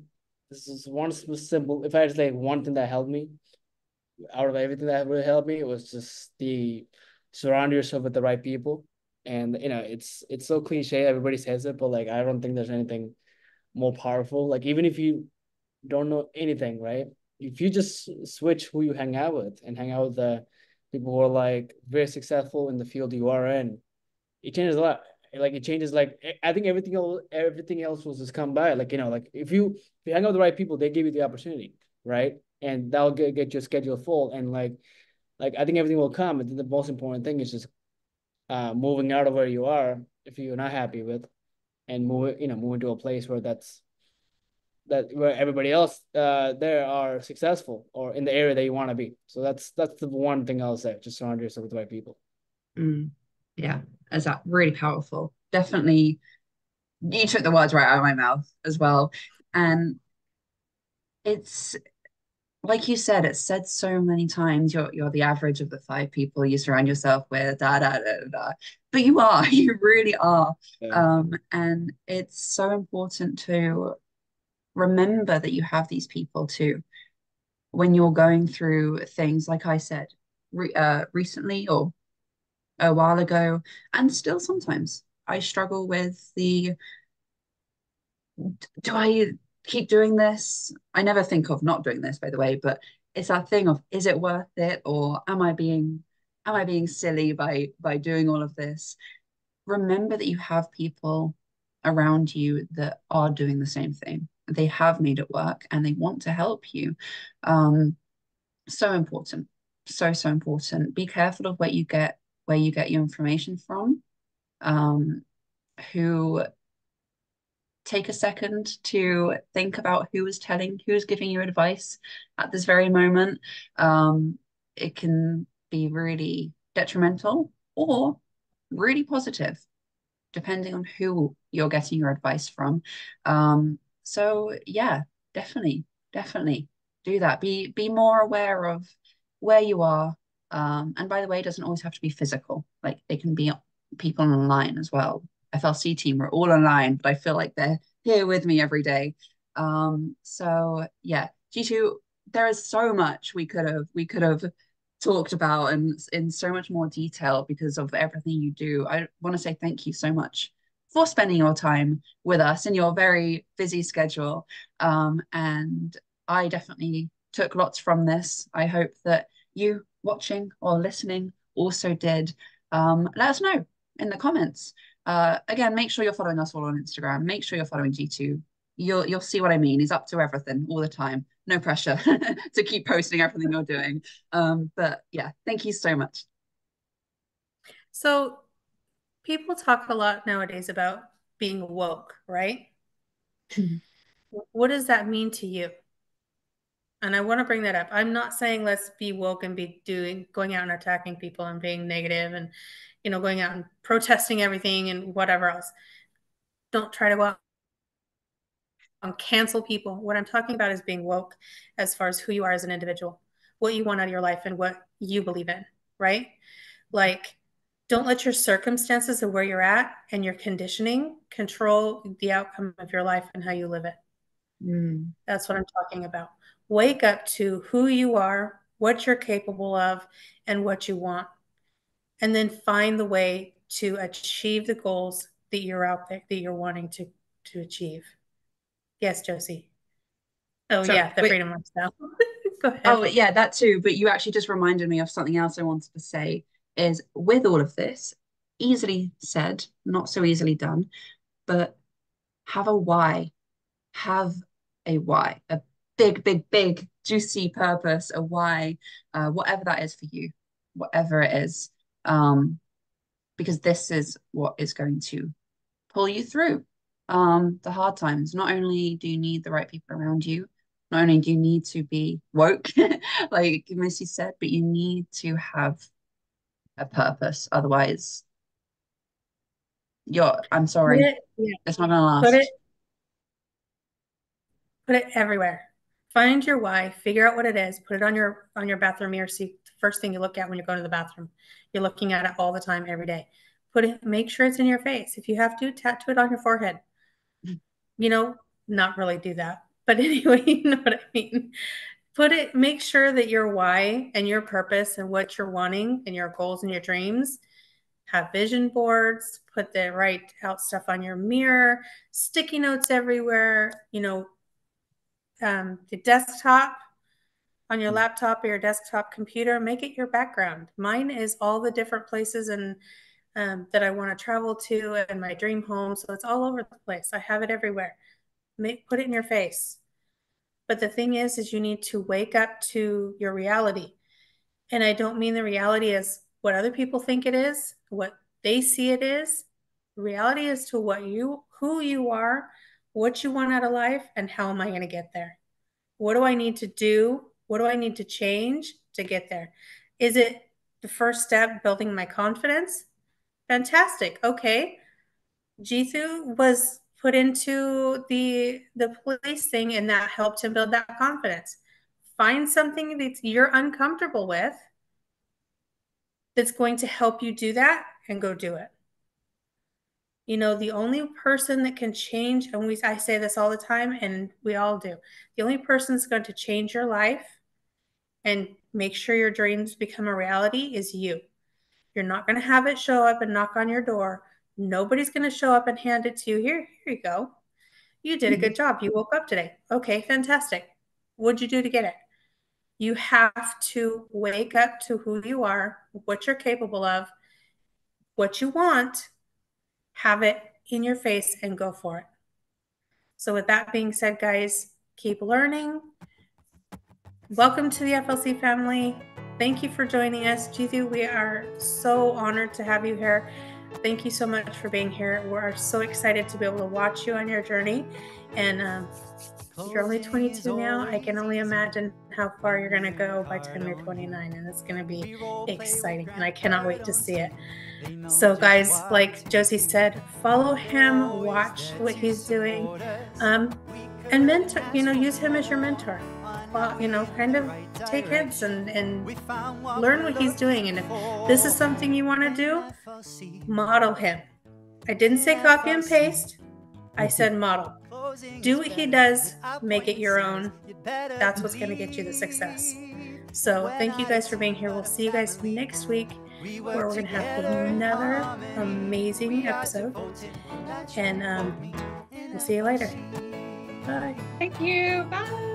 this is one simple. If I had to say one thing that helped me out of everything that really helped me, it was just the surround yourself with the right people. And it's so cliche, everybody says it, but like I don't think there's anything more powerful. Like even if you don't know anything, right? If you just switch who you hang out with and hang out with the people who are like very successful in the field you are in, it changes a lot. Like it changes, like I think everything else will just come by. Like like if you hang out with the right people, they give you the opportunity, right? And that'll get your schedule full. And like I think everything will come. And the most important thing is just moving out of where you are if you're not happy with, and moving to a place where where everybody else there are successful or in the area that you want to be. So that's the one thing I'll say. Just surround yourself with the right people. Yeah, is that really powerful? Definitely, you took the words right out of my mouth as well. And it's like you said, it's said so many times, you're the average of the 5 people you surround yourself with, da da da da da. But you are, you really are. Yeah. And it's so important to remember that you have these people too when you're going through things, like I said, recently or a while ago, and still sometimes I struggle with do I keep doing this? I never think of not doing this, by the way, but it's that thing of, is it worth it, or am I being silly by doing all of this? Remember that you have people around you that are doing the same thing. They have made it work and they want to help you. So important. So important. Be careful of where you get your information from. Who Take a second to think about who's giving you advice at this very moment. It can be really detrimental or really positive, depending on who you're getting your advice from. So yeah, definitely do that. Be more aware of where you are. And by the way, it doesn't always have to be physical. Like they can be people online as well. FLC team, we're all online, but I feel like they're here with me every day. So yeah, G2, there is so much we could have talked about and in so much more detail because of everything you do. I want to say thank you so much for spending your time with us in your very busy schedule. And I definitely took lots from this. I hope that you watching or listening also did. Let us know in the comments. Again, make sure you're following us all on Instagram. Make sure you're following G2. You'll see what I mean. He's up to everything all the time. No pressure to keep posting everything you're doing. But yeah, thank you so much. So people talk a lot nowadays about being woke, right? What does that mean to you? And I want to bring that up. I'm not saying let's be woke and be going out and attacking people and being negative and, going out and protesting everything and whatever else. Don't try to go out and cancel people. What I'm talking about is being woke as far as who you are as an individual, what you want out of your life and what you believe in, right? Like, don't let your circumstances of where you're at and your conditioning control the outcome of your life and how you live it. That's what I'm talking about. Wake up to who you are, what you're capable of, and what you want. And then find the way to achieve the goals that you're out there, that you're wanting to achieve. Yes, Josie. Oh, sorry, yeah, the freedom lifestyle. Go ahead. Oh, yeah, that too. But you actually just reminded me of something else I wanted to say is with all of this, easily said, not so easily done, but have a why. Have a why, a big, juicy purpose, a why, whatever that is for you. whatever it is, because this is what is going to pull you through the hard times. Not only do you need the right people around you, not only do you need to be woke, like Missy said, but you need to have a purpose. Otherwise, I'm sorry, it's not gonna Put last. it everywhere. Find your why, figure out what it is, put it on your bathroom mirror. See, the first thing you look at when you go to the bathroom. You're looking at it all the time, every day. Make sure it's in your face. If you have to, tattoo it on your forehead. Not really do that. But anyway, you know what I mean? Make sure that your why and your purpose and what you're wanting and your goals and your dreams, have vision boards, put the right out stuff on your mirror, sticky notes everywhere, the desktop on your laptop or your desktop computer, make it your background. Mine is all the different places and that I want to travel to and my dream home. So it's all over the place. I have it everywhere. Put it in your face. But the thing is you need to wake up to your reality. And I don't mean the reality as what other people think it is, what they see it is. Reality is to who you are, what you want out of life, and how am I going to get there? What do I need to do? What do I need to change to get there? Is it the first step, building my confidence? Fantastic. Okay. Jithu was put into the police thing, and that helped him build that confidence. Find something that you're uncomfortable with that's going to help you do that, and go do it. The only person that can change, and I say this all the time, and we all do, the only person that's going to change your life and make sure your dreams become a reality is you. You're not going to have it show up and knock on your door. Nobody's going to show up and hand it to you. Here you go. You did a good job. You woke up today. Okay, fantastic. What'd you do to get it? You have to wake up to who you are, what you're capable of, what you want, have it in your face, and go for it. So with that being said, guys, keep learning. Welcome to the FLC family. Thank you for joining us. Jithu, we are so honored to have you here. Thank you so much for being here. We're so excited to be able to watch you on your journey. And you're only 22 now. I can only imagine how far you're going to go by the time you're 29. And it's going to be exciting. And I cannot wait to see it. So guys, like Josie said, follow him, watch what he's doing, and mentor, use him as your mentor. Kind of take hits and learn what he's doing. And if this is something you want to do, model him. I didn't say copy and paste. I said model. Do what he does, make it your own. That's what's going to get you the success. So thank you guys for being here. We'll see you guys next week, where we're going to have another amazing episode. And we'll see you later. Bye. Thank you. Bye.